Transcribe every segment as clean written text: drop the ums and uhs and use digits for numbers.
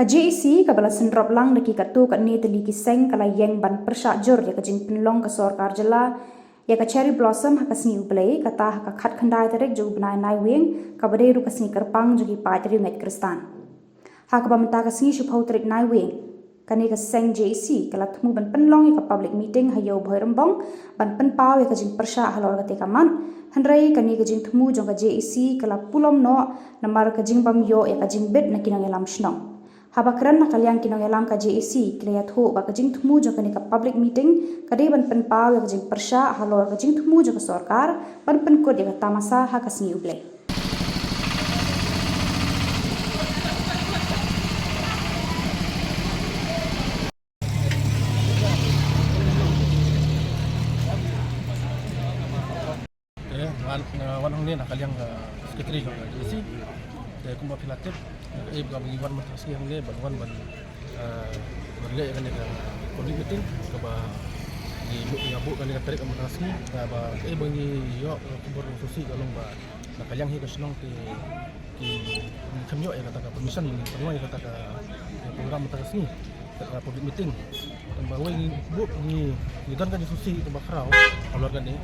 Ka JEC ka bala sendrop lang daki ka tu ka ni teli ki seng kala yeng ban persya jur ya ka jing penlong ka sorkar jela ya ka cherry blossom ha ka sni ublei ka ta ha ka khat khandai terek jo bnai nai wing ka bade ru ka sni kerpang jo ki pa teri ngat kristan ha ka bamta ka sni shu phau terek nai wing kani ka seng JEC kala thmu ban penlong ya ka public meeting ha yo bhoi rambong ban pen paw ya ka jing persya halor ka te ka man hanrai kani ka jing thmu jo ka JEC kala pulom no namar ka jing bam yo ya ka jing bet na kinang elam shnong habakran na kalyang kinong elam ka JEC klayat ho ba ka jing thmu jo kani ka public meeting kade ban pen paw ya ka jing persya halor ka jing thmu jo ka sarkar ban pen kod ya ka tamasa ha ka sni uble wan hong ni nak kaliang sekretari jo JEC de kumba pilatif ga bagi wan mentasi hong ni ban berle kan ka public meeting ka ba di bu kan ka tarik mentasi ka ba bagi yo kubur susi ka long ba nak kaliang hi ka senong ki kamyo ya kata ka permission ni semua ya kata ka program mentasi ka public meeting bahawa bu ni dan kan susi ka ba krau keluarga ni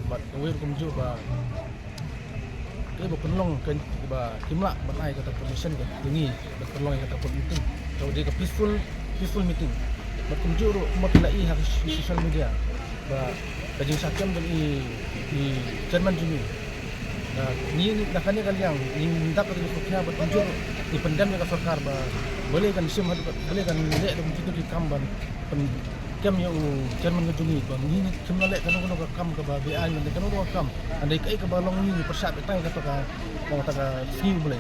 bat we kumju ba bu penlong kan ba kimla banai kata permission ke ini bat penlong kata meeting kalau dia ke peaceful meeting bat kumju ro mo pilai ha social media ba kajing sakyam dan i Jerman juni ni nakanya kaliang ni minta ke soknya bat kumju di pendam ke sarkar ba boleh kan sim boleh kan le dum situ di kamban kem yang Jerman ngejungi bang ni cuma lek kanu ka kam ka ba bi an ni kanu kam andai kai ka balong ni persat tai ka ka si boleh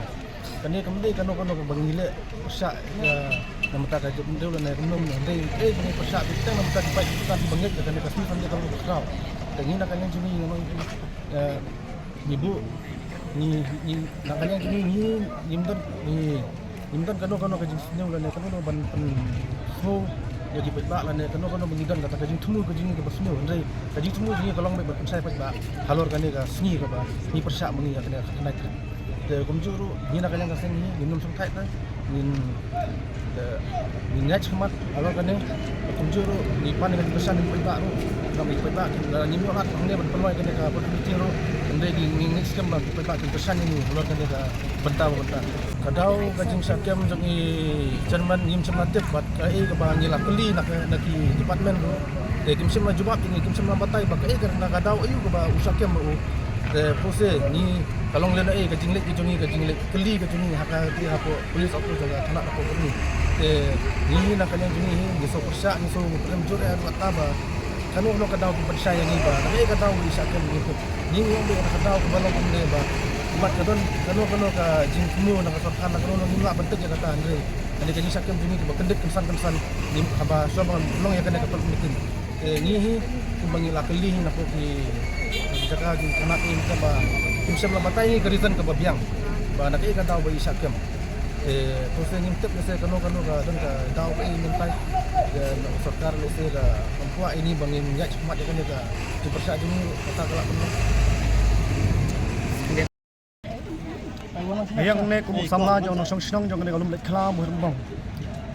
kani kamdai kanu ka bang ni lek persat ya namata ka jendul na kunum andai ni persat tai namata ka pai ka bangit ka ni ka si sampai ka kau dan ni nak kalian juni memang ni bu ni nak kalian juni ni nimdan kanu ka jendul na kanu ban so jadi petba lah ne kano mengidan kata kajing tumu kajing ke basmu ndai kajing tumu ni kalong me berpensai petba halor kane ka sni ka ba ni persyak mengi ka kena naik de kumjuru ni nak kalian ka seng ni minum sampai ta ni nyat khmat halor kane kumjuru ni pan dengan pesan ni petba ru kami petba dan ni muat ngne berpeluang kane ka berpikir ru ndai ni scam ba petba pesan ni halor kane ka bentau kadau kajing sakyam jong i Jerman ngim sematif bat kai ka ba ngila keli nak ki department ro de kim sem jubak ni kim sem batai ba kai ka kadau ayu ka ba usakyam ro de pose ni kalong le ai kajing lek kajing lek keli ka juni haka ti hapo polis aku jaga anak aku ni de ni nak kalian juni ni so persya ni so prem jure ar taba kanu no kadau persya ni ba kai kadau usakyam ni yang be kadau ka balong ni ba mat kadon kanu ka jing kumu na kasarkan na kanu ni la bentuk ya kata andre ani kaji sakam jini ka kendet kensan ni aba sobang long ya kana kapal meeting ni hi kumbangi la keli na ko ki jaga jing kana ni ka ba kimsam la batai ni karisan ka babiang ba na kai ka daw ba isakam to se ni tep se kanu ka don ka daw ba ni mentai na sarkar le se ka ampua ini bangin ya cmat ya kana ka dipersa jini kata kala penuh yang ne kum sama jong nong song jong ne galum lek klam bong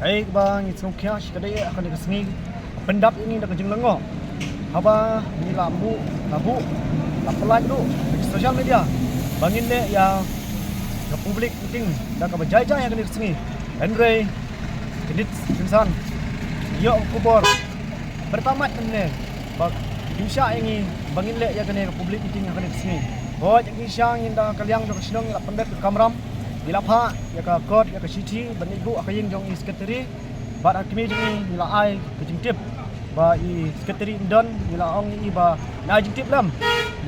hai bang it's no kya shikade akan ke sini pendap ini dak jeng lengo haba ni labu lapelaj du di sosial media bangin ne ya ke publik meeting dak ka jai-jai akan ke sini andre edit insan yo kubor pertama ne bag insya ini bangin le ya ke publik meeting akan ke sini oh jadi siang inda kaliang jong sedang la pendek ke kamram dilapha ya ka kod ya ka city banigu akaying jong sekretari bat akimi jing nila ai ke jingtip ba i sekretari indon nila ong i ba na jingtip lam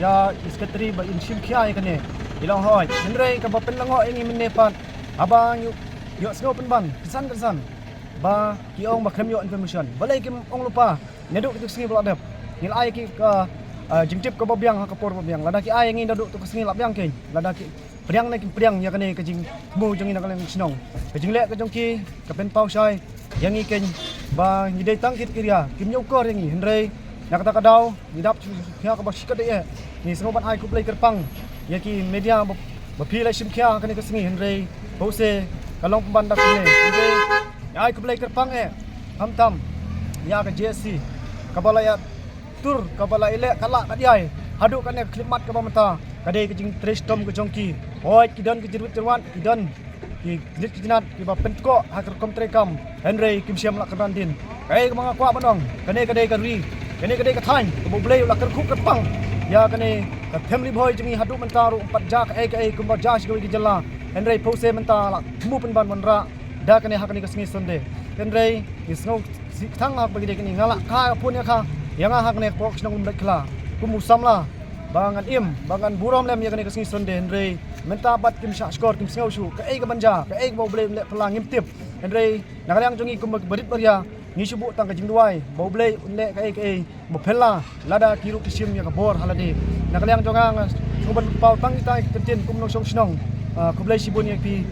ya sekretari ba insim khia ya kane ilang hoi nrei ka ba penlango ingi menepan abang yo sno penban kesan ba ki ong ba krem yo information balai kim ong lupa neduk tu singi beladap nila ai ki ka jingtip ke babiang ha kapor babiang lada ki ai ngin daduk tu kesini lap biang ke lada ki priang naik priang ya kane ke jing mu jong ina kalen sinong ke jing lek ke jong ki ke pen pau sai yang i ken ba ni dei tang kit kiria kim nyau kor yang i hendrei nak kata kadau ni dap khia ka ba sikat de ni sengoban ai ku play kerpang ya ki media ba pi lai sim khia kane ke singi hendrei pause kalong pembandak ni hendrei ya ku belai kerpang hamtam ya ke JSC kabalaya tur kabala ile kala kadiai hadu kan klimat ka mata kadai ke jing trestom ke jongki oi kidan ke jirut jerwan kidan ki lit kinat ki ba pentko hakar kom trekam henry kim siam lak kandin kai ke mga kwa banong kadai ka ri kadai ka thain ke boleh lak kerkuk kerpang ya kane ka family boy jingi hadu menta ru 4 jak ai kumba jas ke jela henry pose menta lak mu penban monra da kane hakani ke sengi sonde henry isngau thang hak bagi dekini ngala ka pun ya ka yang hak nek pok snong umlek kla kumusam la bangan im bangan burom lem yakni kesngi sonde henry menta bat kim sha skor kim sngau shu ka ka banja ka ba boleh lek pelang im tip henry nakaliang jongi kum berit beria ni subu tang ka jingduai ba boleh lek ka ba phela lada kiru kisim ya ka bor halade nakaliang jonga nguban pau tang ita ketin kum no song snong ku boleh sibun yak pi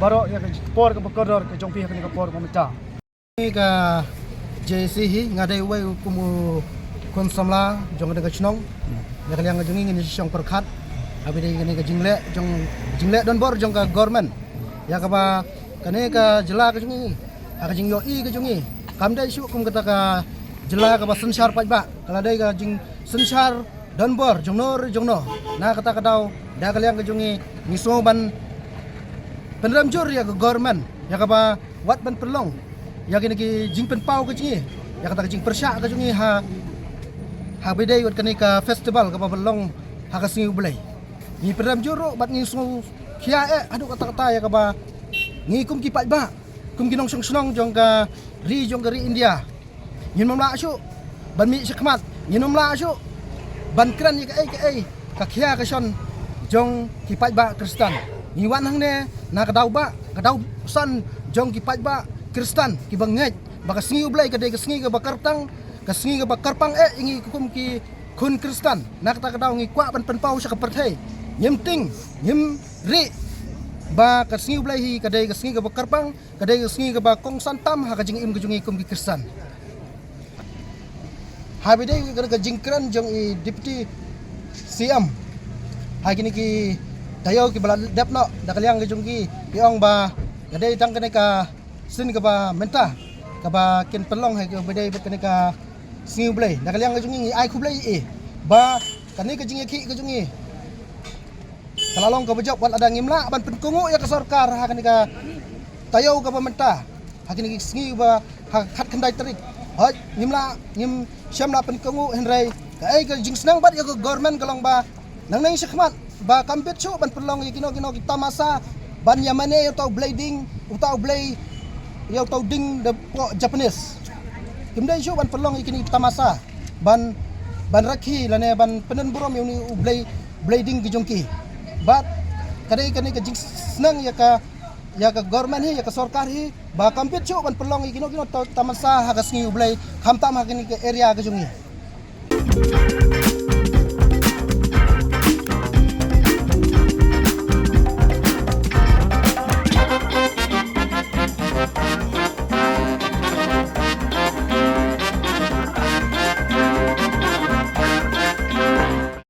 baro ya ka por ka bakor ka jongpi hakni ka por mamita ka JC hi ngadai wai kumu kon samla jong de gachnong ya kaliang jongi ngini siong perkhat abi de ngini ka jingle don bor jong ka government ya ka ba kane ka jela ka jongi ka jing yo i ka jongi kam dai su kum kata ka jela ka ba sensar pai ba kala dai ka jing sensar don bor jong no na kata ka dau da kaliang ka jongi miso ban penram jur ya ka government ya ka ba wat ban perlong ya kini ki jing pen pau ke jingi ya kata jing persyak ke jingi ha bedai wat kani ka festival ka balong ha ka singi bulai ni peram juro bat ni su khia adu kata ya ka ba ni kum ki pat ba kum ki nong song jong ka ri India nyin mamla syu ban mi sekmat nyin mamla syu ban kran ni ka khia ka son jong ki pat ba Kristen ni wan hang ne na ka dau san jong ki pat ba Kristen ki banget baka singi ublay kadai ka singi ka bakartang ka singi ka bakarpang ingi kukum ki kun Kristen nak ta kadaw ngi kwa ban penpau sa kaperthay nyemting nyem ri ba ka singi ublay hi kadai ka singi ka bakarpang kadai ka singi ka bakong santam ha ka jing im ka jungi kum ki Kristen ha bidai ka jingkran jong i deputy CM ha kini ki tayo ki bala depno dakaliang ka jungi piong ba kadai tang kanai ka sin ka ba menta ka ba ken pelong hai ka bedai bet kene ka singi blai da kaliang ka jungi ai khu blai ba kani ka jingi ki ka jungi kalalong ka bejok wal ada ngimla ban penkungu ya ka sarkar ha kani ka tayo ka ba menta ha kini ki singi ba ha khat khandai tarik ha ngimla ngim syamla penkungu henrai ka ai ka jing senang bat ya ka government kalong ba nang sikmat ba kampet chu ban pelong ya kino kita masa ban yamane utau blading utau blai yaw tau ding the Japanese kimdai syu ban pelong ikini tamasa ban rakhi lane ban penen burom yuni ublay blading gijongki bat kadai ka jing senang ya ka government hi ya ka sarkar hi ba kampit syu ban pelong ikino tamasa ha ka sngi ublay khamtam ha kini ke area gijongki